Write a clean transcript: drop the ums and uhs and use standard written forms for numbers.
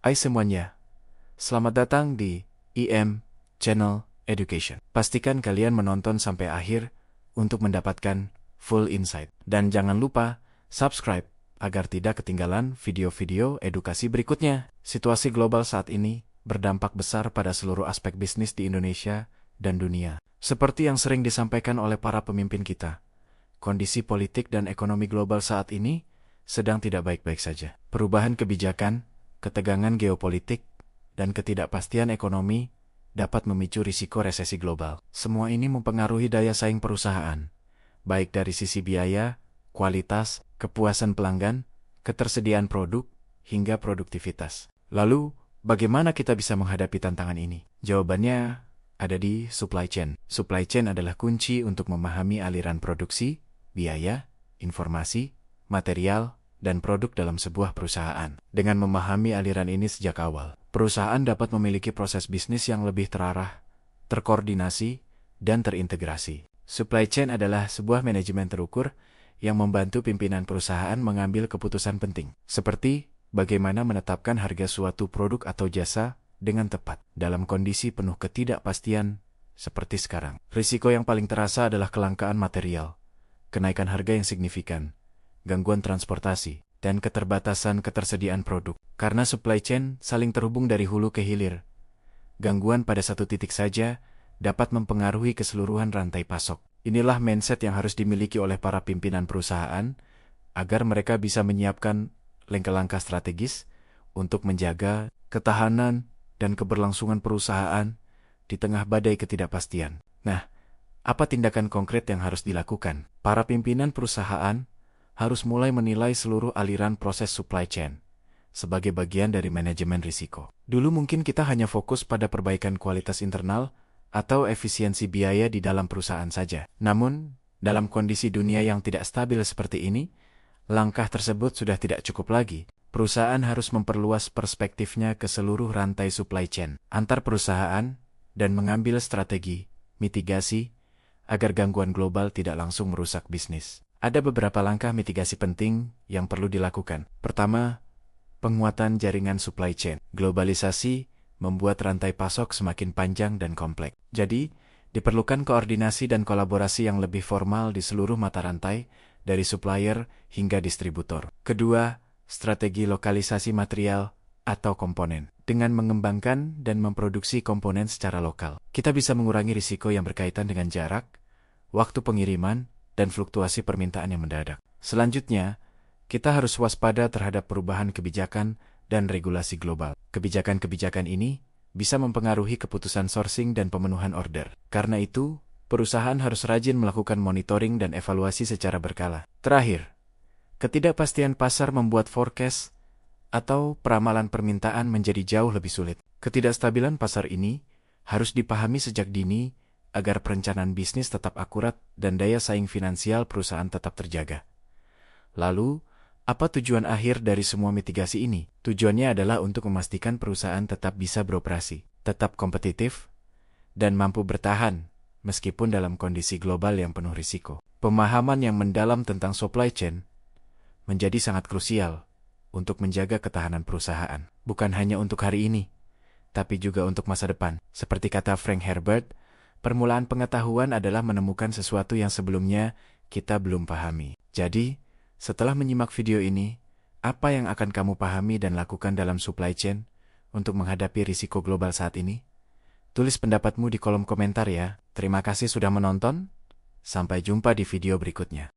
Hai semuanya, selamat datang di IM Channel Education. Pastikan kalian menonton sampai akhir untuk mendapatkan full insight. Dan jangan lupa subscribe agar tidak ketinggalan video-video edukasi berikutnya. Situasi global saat ini berdampak besar pada seluruh aspek bisnis di Indonesia dan dunia. Seperti yang sering disampaikan oleh para pemimpin kita, kondisi politik dan ekonomi global saat ini sedang tidak baik-baik saja. Perubahan kebijakan, ketegangan geopolitik, dan ketidakpastian ekonomi dapat memicu risiko resesi global. Semua ini mempengaruhi daya saing perusahaan, baik dari sisi biaya, kualitas, kepuasan pelanggan, ketersediaan produk, hingga produktivitas. Lalu, bagaimana kita bisa menghadapi tantangan ini? Jawabannya ada di supply chain. Supply chain adalah kunci untuk memahami aliran produksi, biaya, informasi, material, dan produk dalam sebuah perusahaan. Dengan memahami aliran ini sejak awal, perusahaan dapat memiliki proses bisnis yang lebih terarah, terkoordinasi, dan terintegrasi. Supply chain adalah sebuah manajemen terukur yang membantu pimpinan perusahaan mengambil keputusan penting, seperti bagaimana menetapkan harga suatu produk atau jasa dengan tepat dalam kondisi penuh ketidakpastian seperti sekarang. Risiko yang paling terasa adalah kelangkaan material, kenaikan harga yang signifikan, gangguan transportasi, dan keterbatasan ketersediaan produk. Karena supply chain saling terhubung dari hulu ke hilir, gangguan pada satu titik saja dapat mempengaruhi keseluruhan rantai pasok. Inilah mindset yang harus dimiliki oleh para pimpinan perusahaan agar mereka bisa menyiapkan langkah-langkah strategis untuk menjaga ketahanan dan keberlangsungan perusahaan di tengah badai ketidakpastian. Nah, apa tindakan konkret yang harus dilakukan? Para pimpinan perusahaan harus mulai menilai seluruh aliran proses supply chain sebagai bagian dari manajemen risiko. Dulu mungkin kita hanya fokus pada perbaikan kualitas internal atau efisiensi biaya di dalam perusahaan saja. Namun, dalam kondisi dunia yang tidak stabil seperti ini, langkah tersebut sudah tidak cukup lagi. Perusahaan harus memperluas perspektifnya ke seluruh rantai supply chain antar perusahaan dan mengambil strategi mitigasi agar gangguan global tidak langsung merusak bisnis. Ada beberapa langkah mitigasi penting yang perlu dilakukan. Pertama, penguatan jaringan supply chain. Globalisasi membuat rantai pasok semakin panjang dan kompleks. Jadi, diperlukan koordinasi dan kolaborasi yang lebih formal di seluruh mata rantai, dari supplier hingga distributor. Kedua, strategi lokalisasi material atau komponen. Dengan mengembangkan dan memproduksi komponen secara lokal, kita bisa mengurangi risiko yang berkaitan dengan jarak, waktu pengiriman, dan fluktuasi permintaan yang mendadak. Selanjutnya, kita harus waspada terhadap perubahan kebijakan dan regulasi global. Kebijakan-kebijakan ini bisa mempengaruhi keputusan sourcing dan pemenuhan order. Karena itu, perusahaan harus rajin melakukan monitoring dan evaluasi secara berkala. Terakhir, ketidakpastian pasar membuat forecast atau peramalan permintaan menjadi jauh lebih sulit. Ketidakstabilan pasar ini harus dipahami sejak dini agar perencanaan bisnis tetap akurat dan daya saing finansial perusahaan tetap terjaga. Lalu, apa tujuan akhir dari semua mitigasi ini? Tujuannya adalah untuk memastikan perusahaan tetap bisa beroperasi, tetap kompetitif, dan mampu bertahan meskipun dalam kondisi global yang penuh risiko. Pemahaman yang mendalam tentang supply chain menjadi sangat krusial untuk menjaga ketahanan perusahaan. Bukan hanya untuk hari ini, tapi juga untuk masa depan. Seperti kata Frank Herbert, permulaan pengetahuan adalah menemukan sesuatu yang sebelumnya kita belum pahami. Jadi, setelah menyimak video ini, apa yang akan kamu pahami dan lakukan dalam supply chain untuk menghadapi risiko global saat ini? Tulis pendapatmu di kolom komentar ya. Terima kasih sudah menonton. Sampai jumpa di video berikutnya.